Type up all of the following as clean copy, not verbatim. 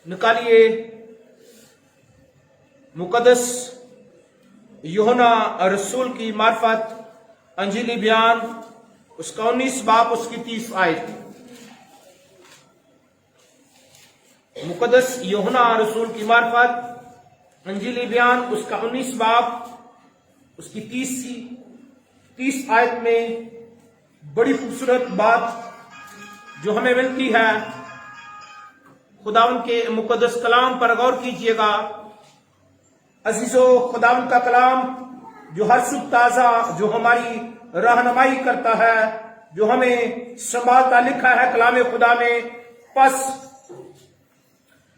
निकालिए मुकद्दस यूहन्ना रसूल की मार्फत अंजीली बयान उसका 19 बाब उसकी 30 आयत। मुकद्दस यूहन्ना रसूल की मार्फत अंजीली बयान उसका 19 बाब उसकी 30 आयत में बड़ी खूबसूरत बात जो हमें मिलती है। खुदावंद के मुकद्दस कलाम पर गौर कीजिएगा अजीजों। खुदावंद का कलाम जो हर सुबह ताजा, जो हमारी रहनुमाई करता है, जो हमें संभालता, लिखा है कलाम खुदा में। बस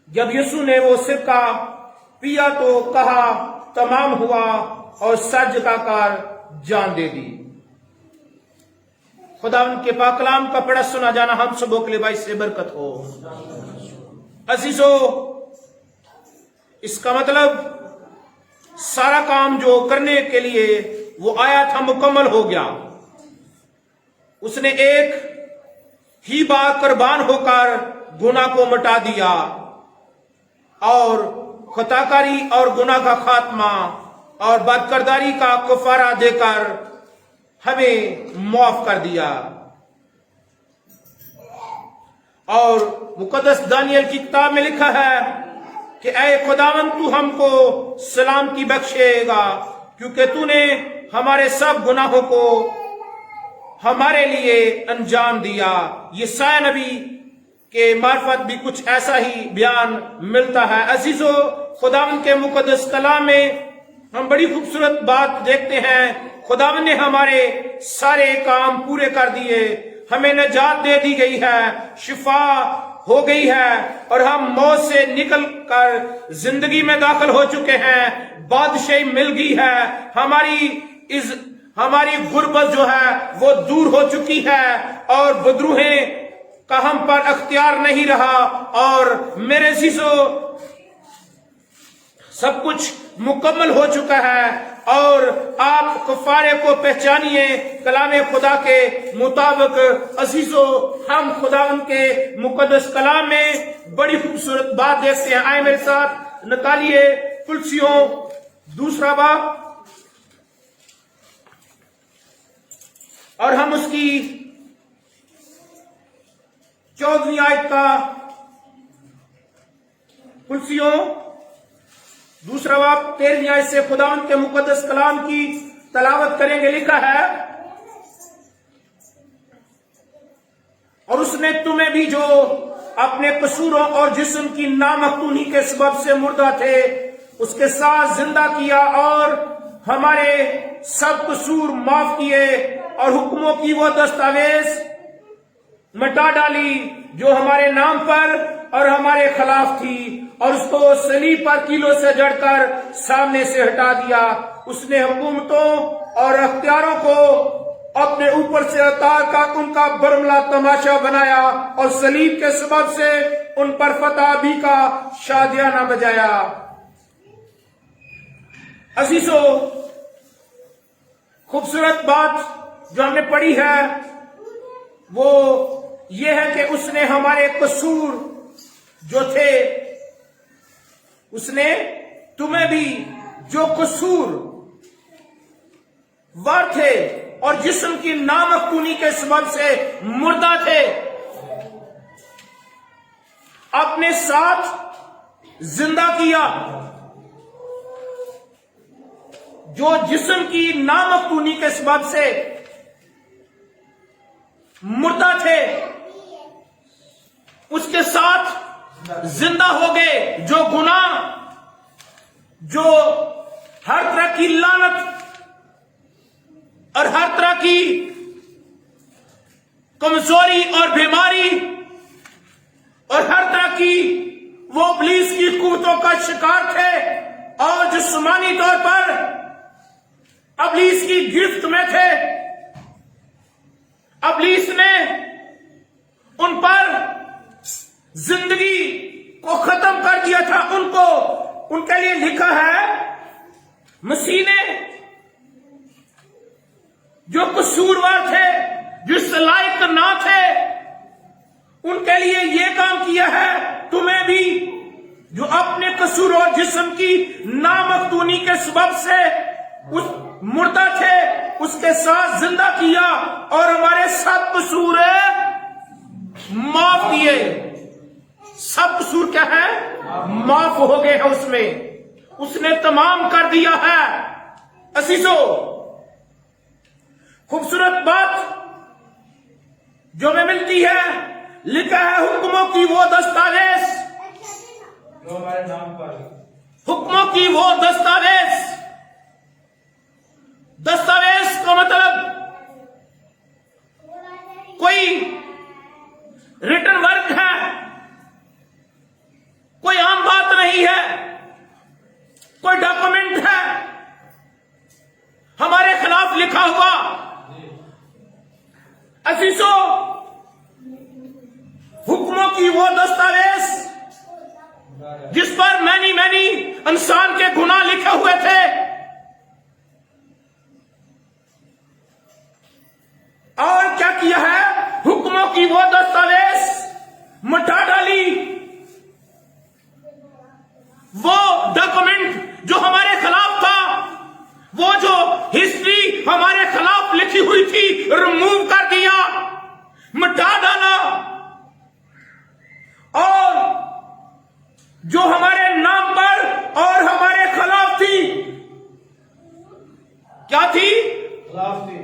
जब यीशु ने वो सिरका पिया तो कहा तमाम हुआ और सर झुकाकर जान दे दी। खुदावंद के पाक कलाम का पढ़ा सुना जाना हम सबों के लिए भाई से बरकत हो। अजीजों, इसका मतलब सारा काम जो करने के लिए वो आया था मुकम्मल हो गया। उसने एक ही बार कुर्बान होकर गुनाह को मिटा दिया और खताकारी और गुनाह का खात्मा और बदकिरदारी का कफारा देकर हमें माफ कर दिया। और मुकद्दस दानियल की किताब में लिखा है कि ऐ खुदावंद तू हमको सलामती बख्शेगा क्योंकि तूने हमारे सब गुनाहों को हमारे लिए अंजाम दिया। यशायाह नबी के मार्फत भी कुछ ऐसा ही बयान मिलता है। अजीजों, खुदावंद के मुकद्दस कलाम में हम बड़ी खूबसूरत बात देखते हैं। खुदावंद ने हमारे सारे काम पूरे कर दिए, हमें निजात दे दी गई है, शिफा हो गई है और हम मौत से निकल कर जिंदगी में दाखिल हो चुके हैं। बादशाही मिल गई है, हमारी गुर्बत जो है वो दूर हो चुकी है और बदरूहें का हम पर अख्तियार नहीं रहा। और मेरे अजीजों, सब कुछ मुकम्मल हो चुका है और आप कफारे को पहचानिए कलाम खुदा के मुताबिक। अजीजों, हम खुदावंद के मुकद्दस कलाम में बड़ी खूबसूरत बात देखते हैं। आए मेरे साथ निकालिए कुलसियों दूसरा बाब और हम उसकी 14वीं आयत का कुलसियों दूसरा बाब 13वीं आयत से खुदावंद के मुकद्दस कलाम की तलावत करेंगे। लिखा है, और उसने तुम्हें भी जो अपने कसूरों और जिस्म की नामख्तूनी के सबब से मुर्दा थे उसके साथ जिंदा किया और हमारे सब कसूर माफ किए और हुक्मों की वो दस्तावेज मिटा डाली जो हमारे नाम पर और हमारे खिलाफ थी और उसको सलीब पर कीलों से जड़कर सामने से हटा दिया। उसने हुकूमतों और अख्तियारों को अपने ऊपर से उतार कर उनका बरमला तमाशा बनाया और सलीब के सबब से उन पर फतह भी का शादियाना बजाया। अजीजों, खूबसूरत बात जो हमने पढ़ी है वो ये है कि उसने हमारे कसूर जो थे, उसने तुम्हें भी जो कसूर वार थे और जिस्म की नामख्तूनी के सबब से मुर्दा थे अपने साथ जिंदा किया। जो जिस्म की नामख्तूनी के सबब से मुर्दा थे उसके साथ जिंदा हो गए। जो गुनाह, जो हर तरह की लानत और हर तरह की कमजोरी और बीमारी और हर तरह की वो इब्लीस की कुव्वतों का शिकार थे और जिस्मानी तौर पर इब्लीस की गिरफ्त में थे, इब्लीस ने उन पर जिंदगी को खत्म कर दिया था। उनके लिए लिखा है मसीह ने जो कसूरवार थे, जिस लायक ना थे, उनके लिए ये काम किया है। तुम्हें भी अपने कसूर और जिस्म की नामकदूनी के सबब से उस मुर्दा थे उसके साथ जिंदा किया और हमारे सब कसूर माफ किए। सब कसूर क्या है? माफ हो गए हैं उसमें, उसने तमाम कर दिया है। असीसो, खूबसूरत बात जो हमें मिलती है, लिखा है हुक्मों की वो दस्तावेज जो हमारे नाम पर, हुक्मों की वो दस्तावेज। दस्तावेज का मतलब कोई रिटन वर्क है, कोई आम बात नहीं है, कोई डॉक्यूमेंट है हमारे खिलाफ लिखा हुआ। असीसो, हुक्मों की वो दस्तावेज जिस पर मैनी इंसान के गुनाह लिखे हुए थे, और क्या किया है? हुक्मों की वो दस्तावेज मिटा डाली। वो डॉक्यूमेंट जो हमारे खिलाफ था, वो जो हिस्ट्री हमारे खिलाफ लिखी हुई थी, रिमूव कर दिया, मिटा डाला। और जो हमारे नाम पर और हमारे खिलाफ थी, क्या थी? खिलाफ थी,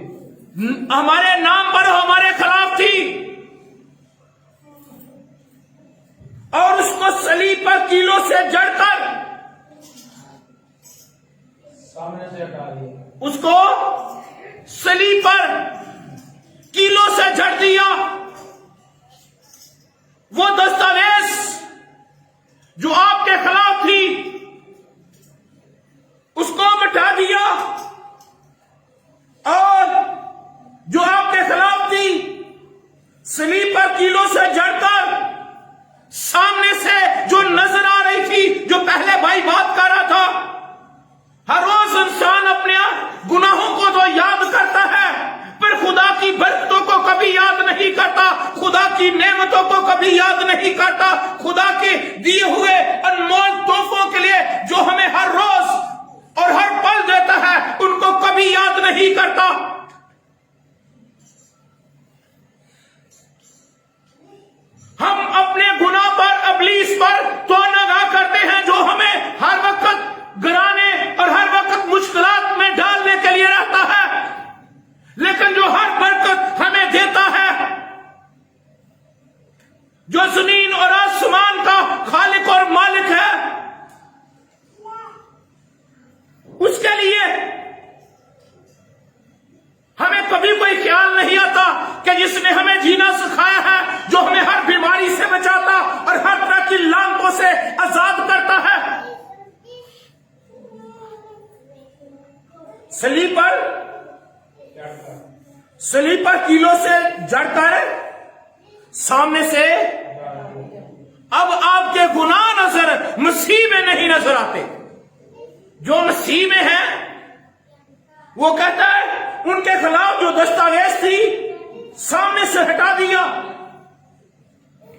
हमारे नाम पर हमारे खिलाफ थी, और उसको सलीब पर कीलों से जड़कर सामने से हटा दिया। उसको सलीब पर कीलों से जड़ दिया। वो दस्तावेज जो आपके खिलाफ थी, उसको मिटा दिया, और जो आपके खिलाफ थी, सलीब पर कीलों से जड़कर सामने से जो नजर आ रही थी, जो पहले भाई बात कर रहा था, हर रोज इंसान अपने गुनाहों को तो याद करता है, पर खुदा की बरकतों को कभी याद नहीं करता, खुदा की नेमतों को कभी याद नहीं करता, खुदा के दिए हुए अनमोल तोहफों के लिए जो हमें हर रोज और हर पल देता है, उनको कभी याद नहीं करता। हम अपने गुनाह पर, अबलीस पर तौनागा करते हैं, जो हमें हर वक्त गिराने और हर वक्त मुश्किलात में डालने के लिए रहता है, लेकिन जो हर बरकत हमें देता है, जो जमीन और आसमान का खालिक और मालिक है, उसके लिए हमें कभी कोई ख्याल नहीं आता कि जिसने हमें जीना सिखाया है, जो हमें हर बीमारी से बचाता और हर तरह की लानतों से आजाद करता है, सलीब पर कीलों से जड़कर सामने से। अब आपके गुनाह नजर मसीह में नहीं नजर आते। जो मसीह में है वो कहता है उनके खिलाफ जो दस्तावेज थी सामने से हटा दिया,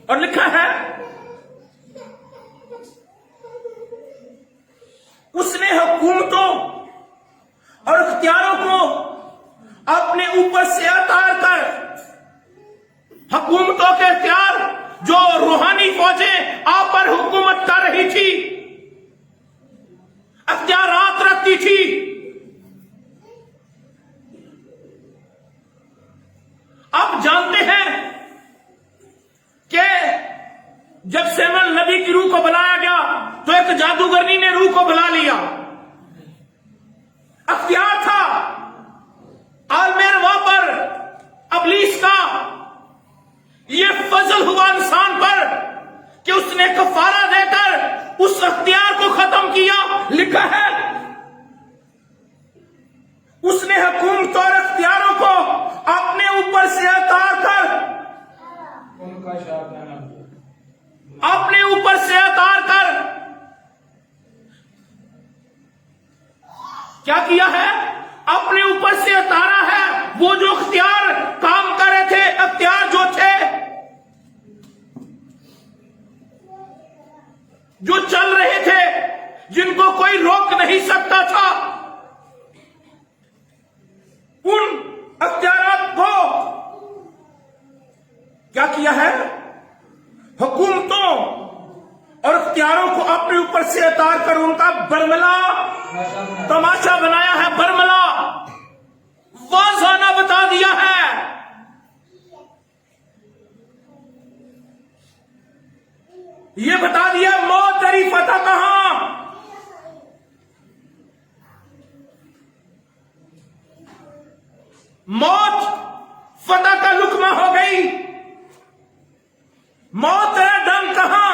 और लिखा है उसने हुकूमतों और इख्तियारों को अपने ऊपर से उतार कर, हुकूमतों के इख्तियार जो रूहानी फौजें आप पर हुकूमत कर रही थी, अख्तियारात रखती थी, अब जानते हैं कि जब सैमुअल नबी की रूह को बुलाया गया तो एक जादूगरनी ने रूह को बुला लिया। अख्तियार था आलमेरवा पर अबलीस का। यह फजल हुआ इंसान पर कि उसने कफारा देकर उस अख्तियार को खत्म किया। लिखा है उसने हुकूमत और अख्तियारों को अपने ऊपर से उतार कर, उनका शाह अपने ऊपर से उतार कर क्या किया है? अपने ऊपर से उतारा है। वो जो अख्तियार काम कर रहे थे, अख्तियार जो थे, जो चल रहे थे, जिनको कोई रोक नहीं सकता था, उन अख्तियारात को क्या किया है? हुकूमतों और अख्तियारों को अपने ऊपर से उतार कर उनका बरमला तमाशा बनाया है। बरमला वाज़ाना बता दिया है। ये बता दिया मौत तेरी फतह कहां। मौत फतह का लुकमा हो गई। मौत तेरा डंक कहां।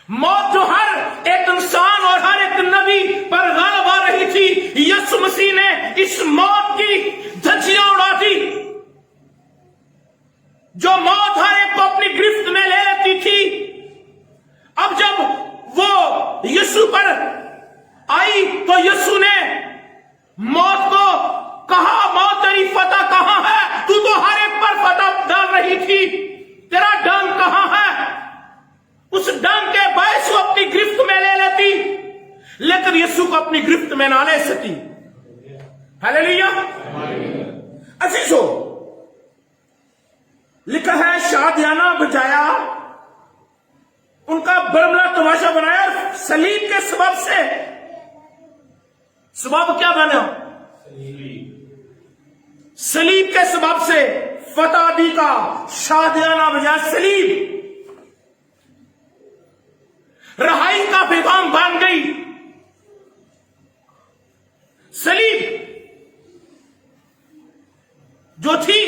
मौत जो हर एक इंसान और हर एक नबी पर गालिब आ रही थी, यीशु मसीह ने इस मौत की धज्जियां उड़ा दी। जो मौत हर एक को अपनी गिरफ्त में ले लेती थी, अब जब वो यीशु पर आई तो यीशु ने मौत को कहा, मौत तेरी फतह कहां है? तू तो हर एक पर फतह डाल रही थी, तेरा डंक कहां है? उस डंक के बायस को अपनी गिरफ्त में ले लेती, लेकिन यीशु को अपनी गिरफ्त में ना ले सकी। हालेलुया। अजीजों, लिखा है शादियाना बजाया, उनका बरमला तमाशा बनाया। सलीब के सबब से, सबब क्या बना? सलीब के सबब से फतह दी का शादियाना बजाया। सलीब रहाई का पैगाम बन गई। सलीब जो थी,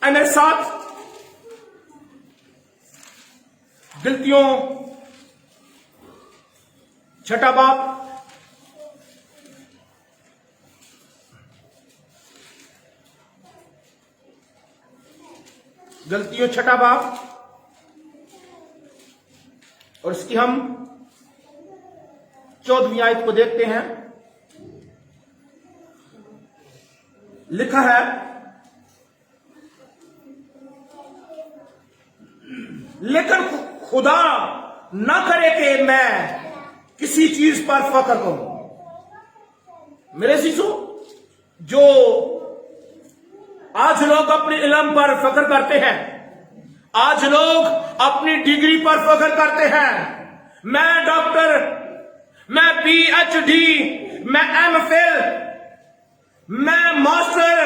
मेरे साथ गलतियों, छठा बाप, गलतियों छठा बाप, और इसकी हम 14वीं आयत को देखते हैं। लिखा है, लेकिन खुदा ना करे कि मैं किसी चीज पर फख्र करूं। मेरे शिशु, जो आज लोग अपने इल्म पर फख्र करते हैं, आज लोग अपनी डिग्री पर फख्र करते हैं, मैं डॉक्टर, मैं पीएचडी, मैं एमफिल, मैं मास्टर,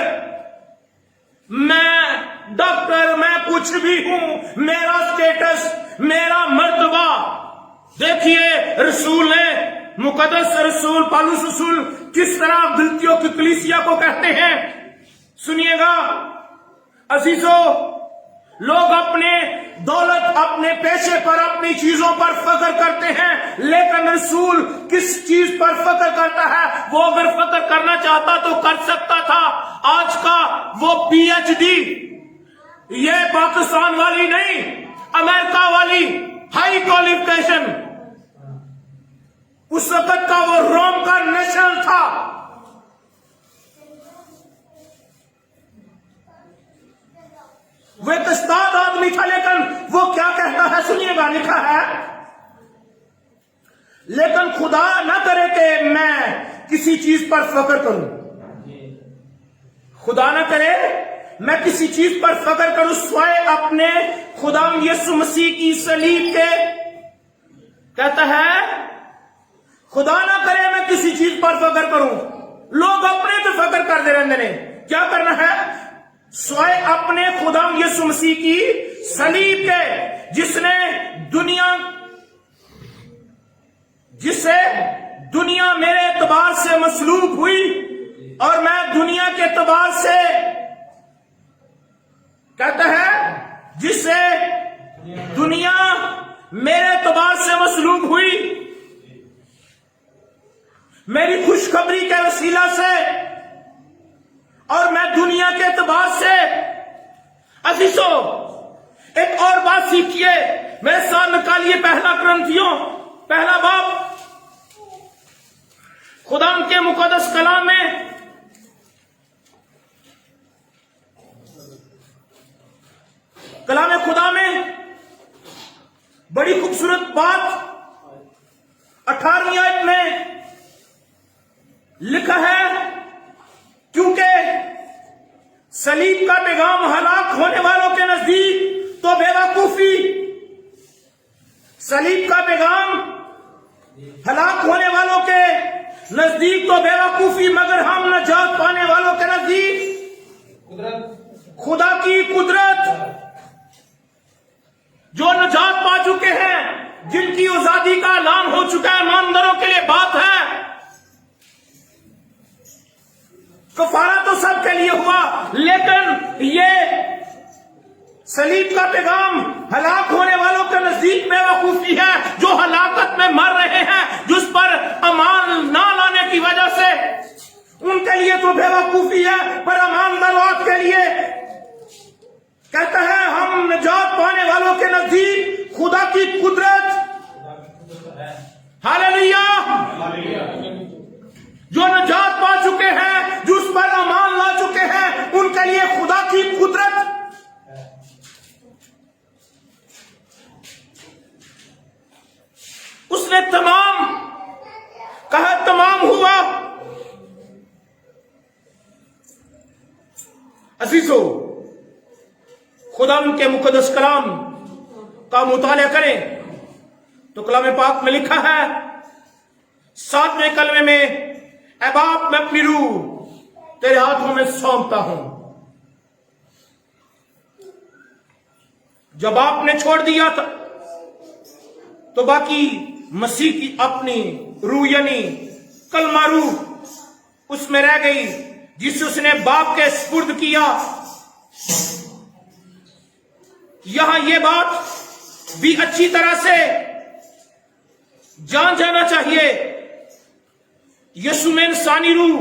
मैं डॉक्टर, मैं कुछ भी हूं, मेरा स्टेटस, मेरा मर्तबा। देखिए रसूल ने, मुकद्दस रसूल पौलुस रसूल किस तरह गलतियों की कलीसिया को कहते हैं। सुनिएगा अजीजों, लोग अपने दौलत, अपने पेशे पर, अपनी चीजों पर फख्र करते हैं, लेकिन रसूल किस चीज पर फख्र करता है? वो अगर फख्र करना चाहता तो कर सकता था। आज का वो पीएचडी, ये पाकिस्तान वाली नहीं, अमेरिका वाली हाई क्वालिफिकेशन, उस वक्त का वो रोम का नेशनल था। वो एक उस्ताद आदमी था, लेकिन वो क्या कहता है? सुनिएगा, लिखा है, लेकिन खुदा न करे कि मैं किसी चीज पर फख्र करूं। खुदा न करे मैं किसी चीज पर फख्र करूं सिवाय अपने खुदा यीशु मसीह की सलीब के। कहता है, खुदा ना करे मैं किसी चीज पर फख्र करूं। लोग अपने तो फख्र करते रहते ने, क्या करना है? स्वयं अपने खुदा यीशु मसीह की सलीब के, जिसे दुनिया मेरे एतबार से मसलूब हुई और मैं दुनिया के एतबार से, कहता है, जिसे दुनिया मेरे एतबार से मसलूब हुई, मेरी खुशखबरी के वसीला से, और मैं दुनिया के एतबार से। अजीजों, एक और बात सीखिए, मेरे साथ निकालिए पहला कुरिन्थियों पहला बाब। खुदा के मुकद्दस कलाम में कलाम खुदा में बड़ी खूबसूरत बात 18वीं आयत में लिखा है, क्योंकि सलीब का पैगाम हलाक होने वालों के नजदीक तो बेवकूफी, सलीब का पैगाम हलाक होने वालों के नजदीक तो बेवकूफी, मगर हम नजात पाने वालों के नजदीक खुदा की कुदरत। जो नजात पा चुके हैं, जिनकी आजादी का ऐलान हो चुका है, ईमानदारों के लिए बात है। कफारा तो सबके लिए हुआ, लेकिन ये सलीब का पैगाम हलाक होने वालों के नजदीक बेवकूफी है, जो हलाकत में मर रहे हैं, जिस पर अमान ना लाने की वजह से उनके लिए तो बेवकूफी है, पर ईमानदारों के लिए कहता है हम निजात पाने वालों के नजदीक खुदा की कुदरत। हालेलुया। जो निजात पा चुके हैं, जो उस पर अमान ला चुके हैं, उनके लिए खुदा की कुदरत। उसने तमाम कहा, तमाम हुआ। अजीजों, खुदा उनके मुकद्दस कलाम का मुताला करें तो कलाम पाक में लिखा है 7वें कलमे में, ऐ बाप मैं अपनी रूह तेरे हाथों में सौंपता हूं। जब आपने छोड़ दिया था तो बाकी मसीह की अपनी रूह यानी कलमा रूह उसमें रह गई, जिसे उसने बाप के सुपुर्द किया। यहां यह बात भी अच्छी तरह से जान जाना चाहिए, यीशु में इंसानी रूह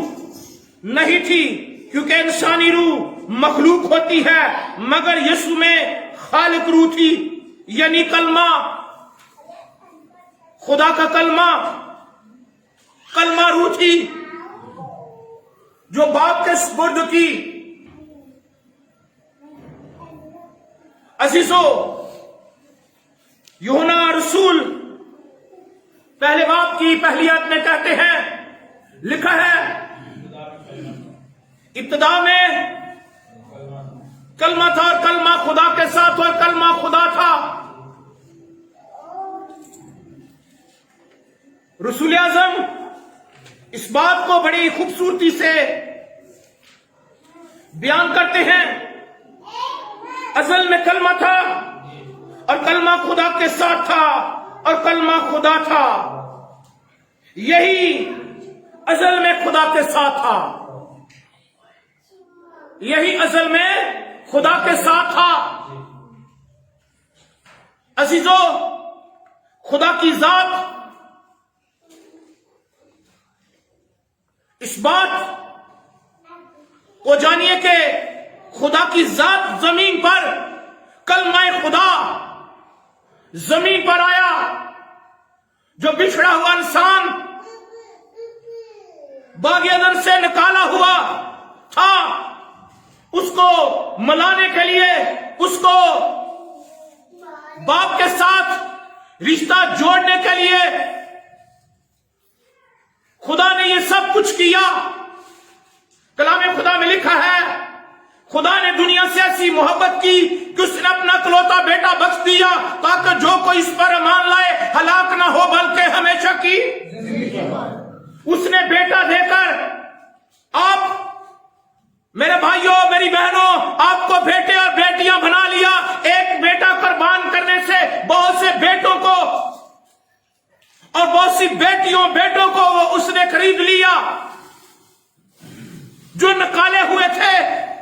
नहीं थी, क्योंकि इंसानी रूह मखलूक होती है, मगर यीशु में खालिक रूह थी, यानी कलमा, खुदा का कलमा, कलमा रूह थी जो बाप के सुपुर्द की। अजीजों, यूहन्ना रसूल पहले बाप की पहली आयत में कहते हैं, लिखा है इब्तिदा में कलमा था और कलमा खुदा के साथ और कलमा खुदा था। रसूल आज़म इस बात को बड़ी खूबसूरती से बयान करते हैं, असल में कलमा था और कलमा खुदा के साथ था और कलमा खुदा था। यही असल में खुदा के साथ था, यही असल में खुदा के साथ था। अजीजों, खुदा की जात इस बात को जानिए कि खुदा की जात जमीन पर, कलमा खुदा जमीन पर आया, जो बिछड़ा हुआ इंसान बाग अदन से निकाला हुआ था, उसको मनाने के लिए, उसको बाप के साथ रिश्ता जोड़ने के लिए खुदा ने ये सब कुछ किया। कलाम खुदा में लिखा है, खुदा ने दुनिया से ऐसी मोहब्बत की कि उसने अपना इकलौता बेटा बख्श दिया, ताकि जो कोई इस पर ईमान लाए हलाक ना हो बल्कि हमेशा की। उसने बेटा देकर, आप मेरे भाइयों मेरी बहनों, आपको बेटे और बेटियां बना लिया। एक बेटा कुर्बान करने से बहुत से बेटों को और बहुत सी बेटियों बेटों को वो उसने खरीद लिया, जो निकाले हुए थे,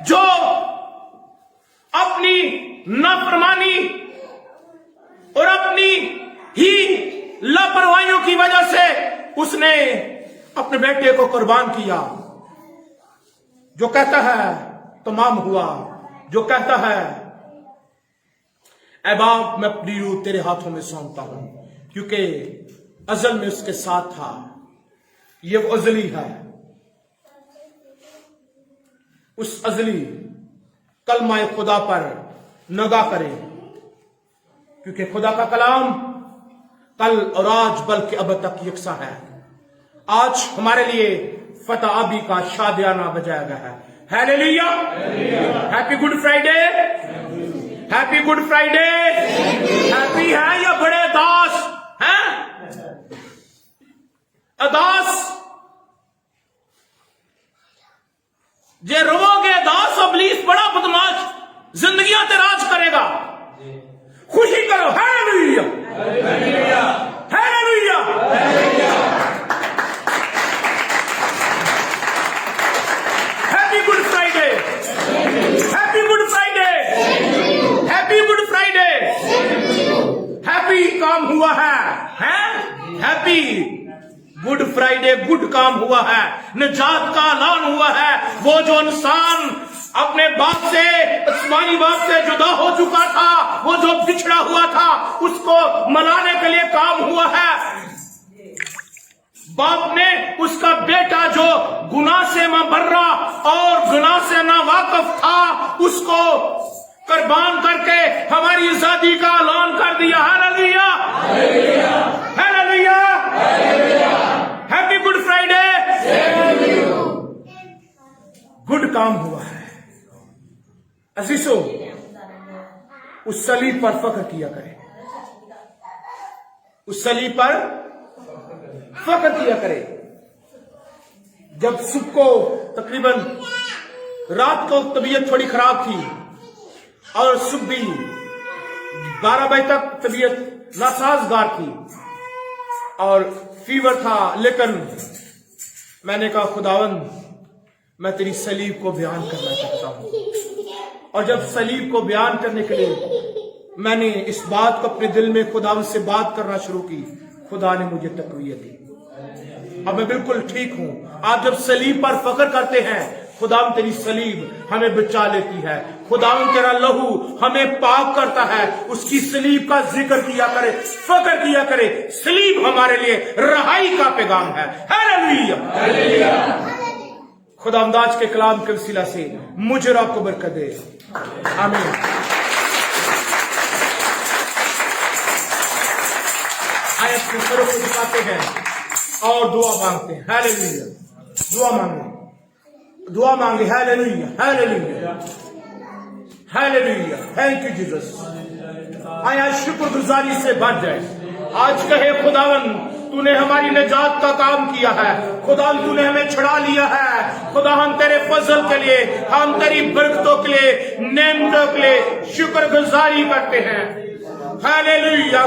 जो अपनी नाफरमानी और अपनी ही लापरवाहियों की वजह से उसने अपने बेटे को कुर्बान किया। जो कहता है तमाम हुआ, जो कहता है ऐ बाप मैं अपनी रूह तेरे हाथों में सौंपता हूं, क्योंकि अजल में उसके साथ था। ये वो अजली है, उस अजली कलमा खुदा पर नगा करें। क्योंकि खुदा का कलाम कल और आज बल्कि अब तक यकसा है। आज हमारे लिए फतह आबी का शादियाना बजाया गया है। Hallelujah, happy good Friday, happy good Friday. Happy है या बड़े दास हैं? अदास जे रोवोगे दास अबलीस बड़ा बदमाश जिंदगियां ते राज करेगा। खुशी करो, hallelujah, hallelujah. Happy good Friday, happy good Friday, happy good Friday. Happy काम हुआ है, हैप्पी गुड फ्राइडे, गुड काम हुआ है, निजात का ऐलान हुआ है। वो जो इंसान अपने बाप से, आसमानी बाप से जुदा हो चुका था, वो जो बिछड़ा हुआ था, उसको मनाने के लिए काम हुआ है। बाप ने उसका बेटा जो गुनाह से मबर्रा और गुनाह से ना वाकिफ था, उसको कुर्बान करके हमारी आजादी का ऐलान कर दिया। Hallelujah, hallelujah, happy good Friday. Good काम हुआ है। अजीजों, उस सलीब पर फख्र किया करें, उस सलीब पर फख्र किया करें। जब सुबह को तकरीबन रात को तबीयत थोड़ी खराब थी और सुबह 12 बजे तक तबीयत नासाजगार थी और फीवर था, लेकिन मैंने कहा खुदावंद मैं तेरी सलीब को बयान करना चाहता हूं। और जब सलीब को बयान करने के लिए मैंने इस बात को अपने दिल में खुदावंद से बात करना शुरू की, खुदा ने मुझे तकवीयत दी। अब मैं बिल्कुल ठीक हूं। आप जब सलीब पर फख्र करते हैं, खुदावंद तेरी सलीब हमें बचा लेती है, खुदावंद तेरा लहू हमें पाक करता है। उसकी सलीब का जिक्र किया करे, फख्र किया करे। सलीब हमारे लिए रहाई का पैगाम है। हालेलुया। खुदावंद आज के कलाम के वसीला से मुझे रब को बरकत दे, आमीन। आयत के सरों को झुकाते हैं और दुआ मांगते हैं। हालेलुया, दुआ मांगे, दुआ मांगे। Hallelujah, hallelujah, hallelujah. Thank you Jesus. आया शुक्रगुजारी से भर जाए। आज कहे खुदावन तूने हमारी निजात का काम किया है, खुदा तूने हमें छुड़ा लिया है। खुदा हम तेरे फजल के लिए, हम तेरी बरकतों के लिए, नेमतों के लिए शुक्रगुजारी करते हैं। हालेलुया।